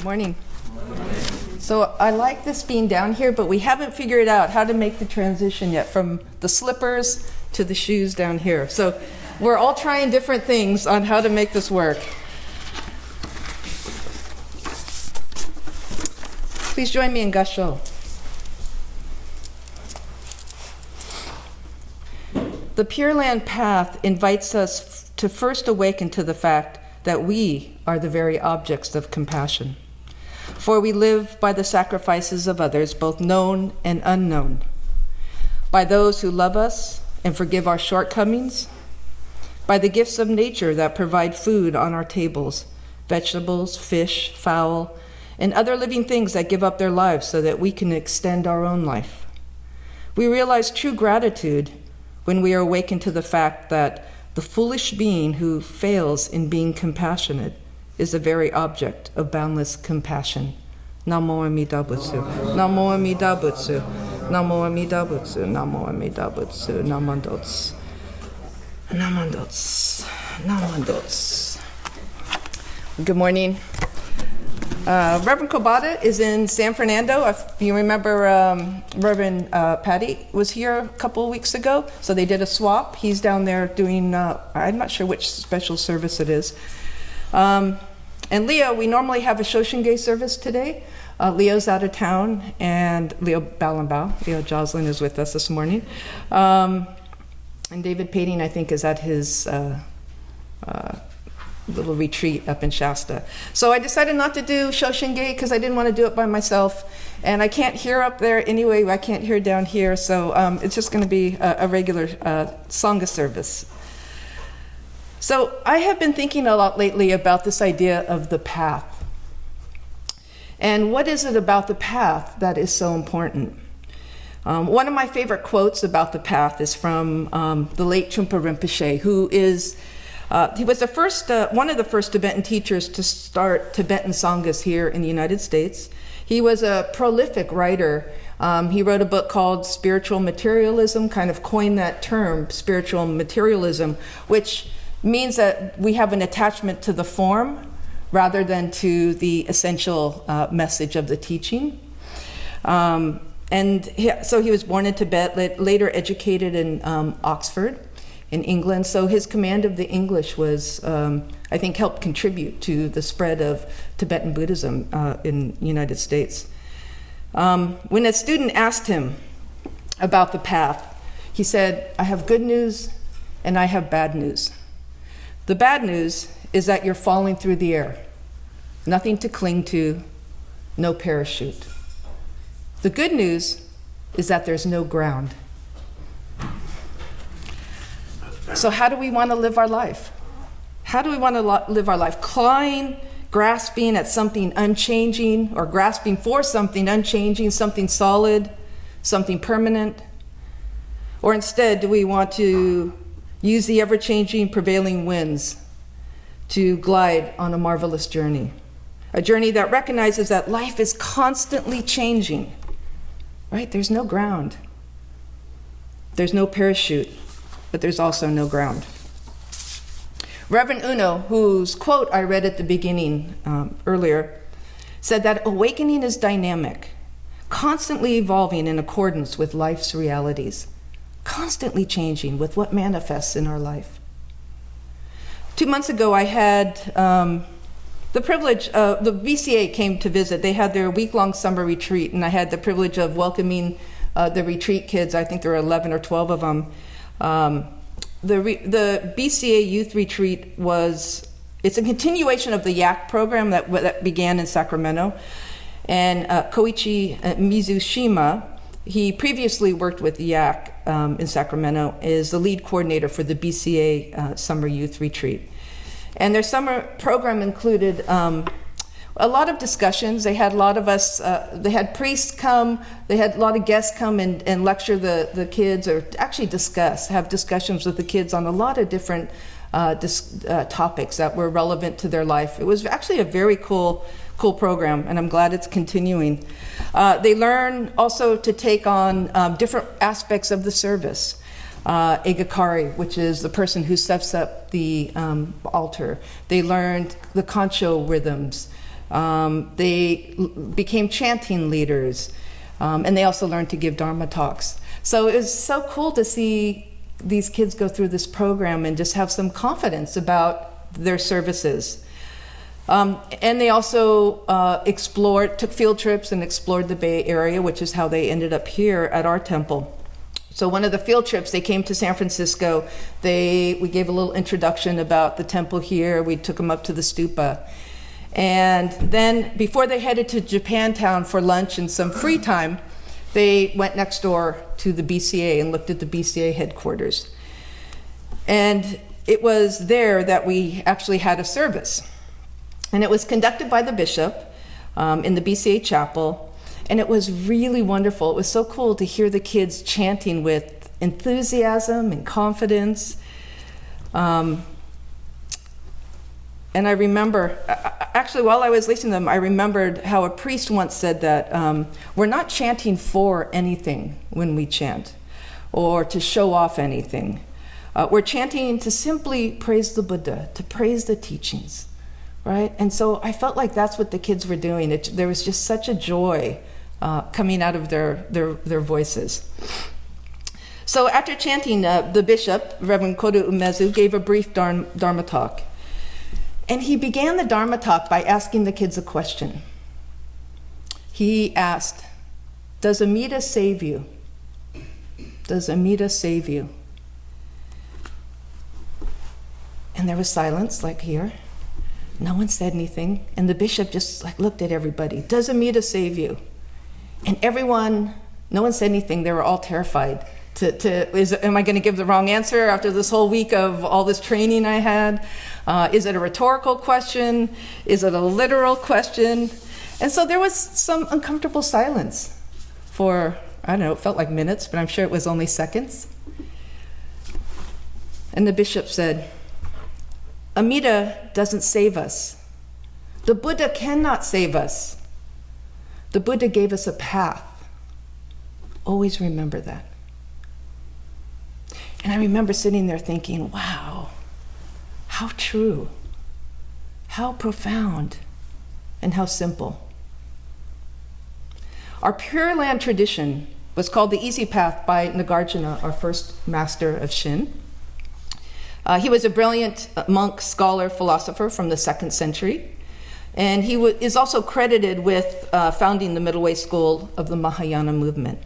Morning. So I like this being down here, but we haven't figured out how to make the transition yet from the slippers to the shoes down here. So we're all trying different things on how to make this work. Please join me in Gasho. The Pure Land path invites us to first awaken to the fact that we are the very objects of compassion. For we live by the sacrifices of others, both known and unknown, by those who love us and forgive our shortcomings, by the gifts of nature that provide food on our tables, vegetables, fish, fowl, and other living things that give up their lives so that we can extend our own life. We realize true gratitude when we are awakened to the fact that the foolish being who fails in being compassionate is the very object of boundless compassion. Namo Amida Butsu, Namo Amida Butsu, Namo Amida Butsu, Namo Amida Butsu, Namandots, Namandots, Namandots. Good morning. Reverend Kobata is in San Fernando. If you remember, Reverend Patty was here a couple of weeks ago, so they did a swap. He's down there doing, I'm not sure which special service it is. And Leo, we normally have a Shoshinge service today. Leo's out of town, and Leo Balanbao, Leo Joslin is with us this morning. And David Pading, I think, is at his little retreat up in Shasta. So I decided not to do Shoshinge because I didn't want to do it by myself. And I can't hear up there anyway. I can't hear down here. So it's just going to be a regular Sangha service. So I have been thinking a lot lately about this idea of the path. And what is it about the path that is so important? One of my favorite quotes about the path is from the late Trungpa Rinpoche, who is he was the first, one of the first Tibetan teachers to start Tibetan Sanghas here in the United States. He was a prolific writer. He wrote a book called Spiritual Materialism, kind of coined that term, spiritual materialism, which means that we have an attachment to the form rather than to the essential message of the teaching. So he was born in Tibet, later educated in Oxford, in England. So his command of the English was, I think, helped contribute to the spread of Tibetan Buddhism in the United States. When a student asked him about the path, he said, "I have good news and I have bad news. The bad news is that you're falling through the air. Nothing to cling to, no parachute. The good news is that there's no ground." So how do we want to live our life? How do we want to live our life? Clawing, grasping at something unchanging, or grasping for something unchanging, something solid, something permanent? Or instead, do we want to use the ever-changing prevailing winds to glide on a marvelous journey? A journey that recognizes that life is constantly changing, right? There's no ground. There's no parachute, but there's also no ground. Reverend Uno, whose quote I read at the beginning earlier, said that awakening is dynamic, constantly evolving in accordance with life's realities, constantly changing with what manifests in our life. 2 months ago, I had the privilege of, the BCA came to visit. They had their week-long summer retreat, and I had the privilege of welcoming the retreat kids. I think there were 11 or 12 of them. The BCA youth retreat it's a continuation of the YAC program that began in Sacramento. And Koichi Mizushima, he previously worked with YAC in Sacramento, is the lead coordinator for the BCA summer youth retreat. And their summer program included a lot of discussions. They had a lot of us, they had priests come, they had a lot of guests come and lecture the kids, or actually have discussions with the kids on a lot of different topics that were relevant to their life. It was actually a very cool program, and I'm glad it's continuing. They learn also to take on different aspects of the service. Egakari, which is the person who sets up the altar. They learned the kancho rhythms. They became chanting leaders, and they also learned to give Dharma talks. So it was so cool to see these kids go through this program and just have some confidence about their services. And they also took field trips and explored the Bay Area, which is how they ended up here at our temple. So one of the field trips, they came to San Francisco. We gave a little introduction about the temple here. We took them up to the stupa. And then before they headed to Japantown for lunch and some free time, they went next door to the BCA and looked at the BCA headquarters. And it was there that we actually had a service. And it was conducted by the bishop in the BCA chapel. And it was really wonderful. It was so cool to hear the kids chanting with enthusiasm and confidence. And I remember, actually, while I was listening to them, I remembered how a priest once said that we're not chanting for anything when we chant, or to show off anything. We're chanting to simply praise the Buddha, to praise the teachings, right? And so I felt like that's what the kids were doing. There was just such a joy coming out of their voices. So after chanting, the bishop, Reverend Kodo Umezu, gave a brief Dharma talk. And he began the Dharma talk by asking the kids a question. He asked, "Does Amida save you? Does Amida save you?" And there was silence, like here. No one said anything. And the bishop just looked at everybody. "Does Amida save you?" And no one said anything. They were all terrified. Am I going to give the wrong answer after this whole week of all this training I had? Is it a rhetorical question? Is it a literal question? And so there was some uncomfortable silence for, I don't know, it felt like minutes, but I'm sure it was only seconds. And the bishop said, "Amida doesn't save us. The Buddha cannot save us. The Buddha gave us a path. Always remember that." And I remember sitting there thinking, wow, how true, how profound, and how simple. Our Pure Land tradition was called the Easy Path by Nagarjuna, our first master of Shin. He was a brilliant monk, scholar, philosopher from the 2nd century. And he is also credited with founding the middle way school of the Mahayana movement.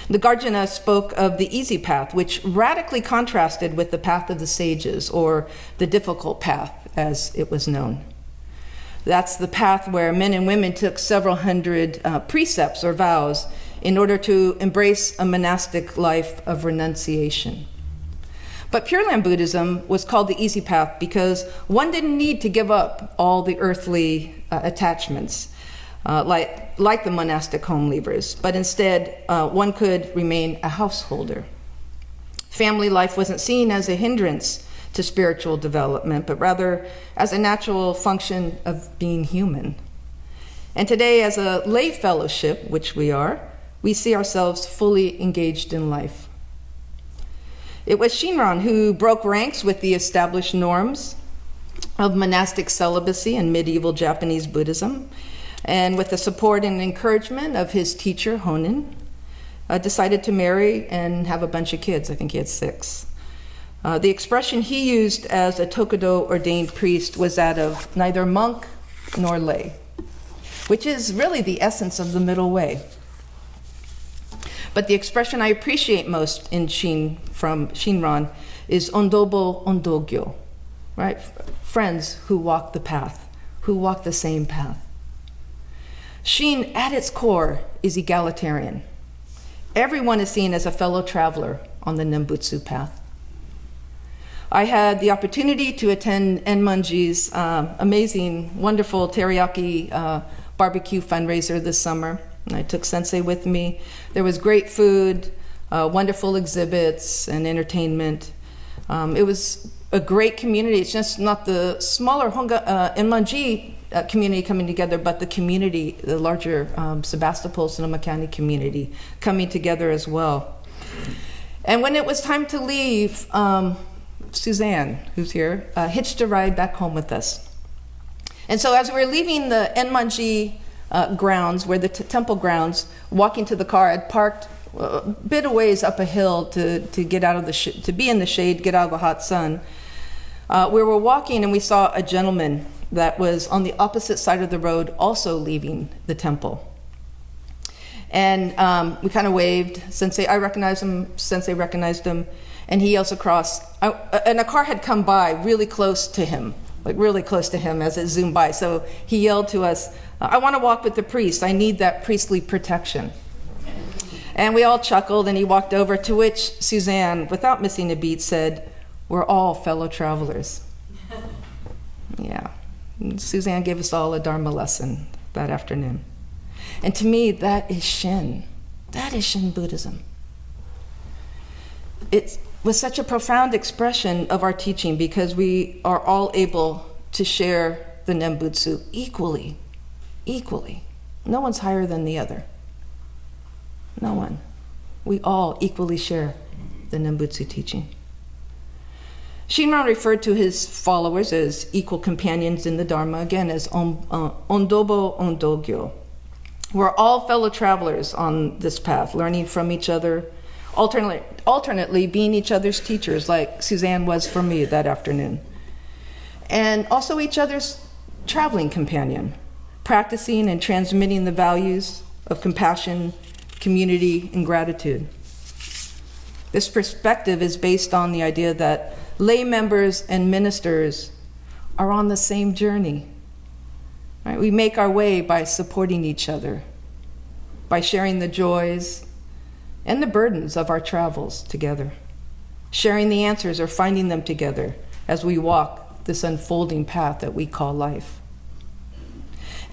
Nagarjuna spoke of the easy path, which radically contrasted with the path of the sages, or the difficult path, as it was known. That's the path where men and women took several hundred precepts or vows in order to embrace a monastic life of renunciation. But Pure Land Buddhism was called the easy path because one didn't need to give up all the earthly attachments, like the monastic home leavers, but instead one could remain a householder. Family life wasn't seen as a hindrance to spiritual development, but rather as a natural function of being human. And today, as a lay fellowship, which we are, we see ourselves fully engaged in life. It was Shinran who broke ranks with the established norms of monastic celibacy in medieval Japanese Buddhism, and with the support and encouragement of his teacher, Honin, decided to marry and have a bunch of kids. I think he had 6. The expression he used as a Tokudo ordained priest was that of neither monk nor lay, which is really the essence of the middle way. But the expression I appreciate most in Shin from Shinran is ondobo ondogyo, right? Friends who walk the path, who walk the same path. Shin, at its core, is egalitarian. Everyone is seen as a fellow traveler on the Nembutsu path. I had the opportunity to attend Enmanji's amazing, wonderful teriyaki barbecue fundraiser this summer. I took Sensei with me. There was great food, wonderful exhibits, and entertainment. It was a great community. It's just not the smaller Enmanji community coming together, but the community, the larger Sebastopol Sonoma County community coming together as well. And when it was time to leave, Suzanne, who's here, hitched a ride back home with us. And so as we were leaving the Enmanji grounds, where the temple grounds, walking to the car, I'd parked a bit of ways up a hill to get out of to be in the shade, get out of the hot sun. We were walking and we saw a gentleman that was on the opposite side of the road, also leaving the temple. And we kind of waved. I recognized him, Sensei recognized him, and he yells across. And a car had come by really close to him, like really close to him as it zoomed by. So he yelled to us, "I want to walk with the priest. I need that priestly protection." And we all chuckled, and he walked over, to which Suzanne, without missing a beat, said, "We're all fellow travelers." Yeah. And Suzanne gave us all a Dharma lesson that afternoon. And to me, that is Shin. That is Shin Buddhism. It was such a profound expression of our teaching because we are all able to share the Nembutsu equally. No one's higher than the other. No one. We all equally share the Nembutsu teaching. Shinran referred to his followers as equal companions in the Dharma, again as ondobo ondogyo. We're all fellow travelers on this path, learning from each other, alternately being each other's teachers, like Suzanne was for me that afternoon. And also each other's traveling companion, practicing and transmitting the values of compassion, community, and gratitude. This perspective is based on the idea that lay members and ministers are on the same journey. Right? We make our way by supporting each other, by sharing the joys and the burdens of our travels together, sharing the answers or finding them together as we walk this unfolding path that we call life.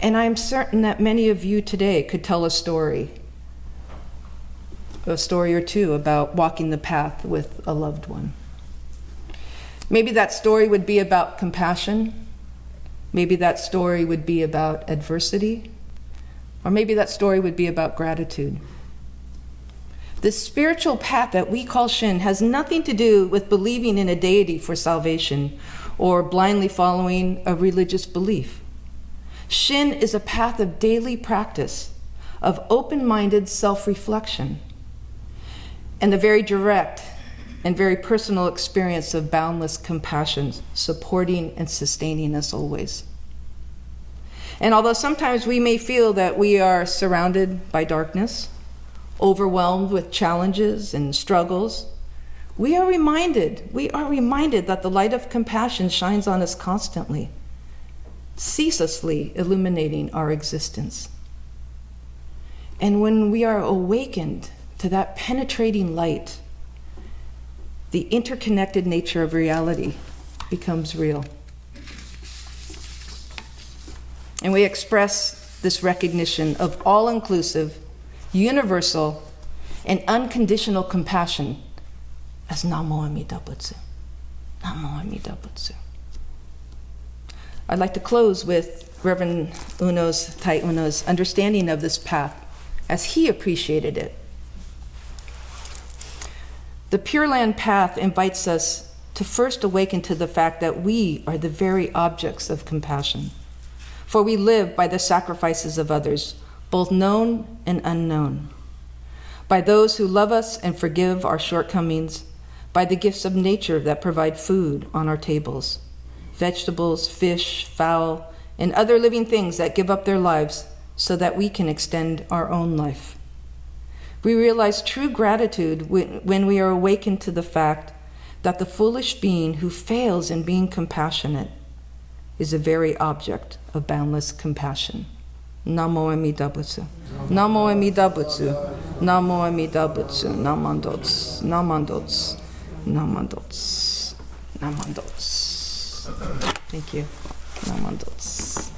And I'm certain that many of you today could tell a story or two about walking the path with a loved one. Maybe that story would be about compassion. Maybe that story would be about adversity. Or maybe that story would be about gratitude. This spiritual path that we call Shin has nothing to do with believing in a deity for salvation or blindly following a religious belief. Shin is a path of daily practice, of open-minded self-reflection, and the very direct and very personal experience of boundless compassion, supporting and sustaining us always. And although sometimes we may feel that we are surrounded by darkness, overwhelmed with challenges and struggles, we are reminded that the light of compassion shines on us constantly, ceaselessly illuminating our existence. And when we are awakened to that penetrating light, the interconnected nature of reality becomes real. And we express this recognition of all-inclusive, universal, and unconditional compassion as Namo Amida Butsu. Namo Amida Butsu. I'd like to close with Reverend Tai Uno's understanding of this path as he appreciated it. The Pure Land path invites us to first awaken to the fact that we are the very objects of compassion, for we live by the sacrifices of others, both known and unknown, by those who love us and forgive our shortcomings, by the gifts of nature that provide food on our tables, vegetables, fish, fowl, and other living things that give up their lives so that we can extend our own life. We realize true gratitude when we are awakened to the fact that the foolish being who fails in being compassionate is a very object of boundless compassion. Namo Amida Butsu. Namo Amida Butsu. Namo Amida Butsu. Namandots. Namandots. Namandots. Namandots. Thank you. Namandots.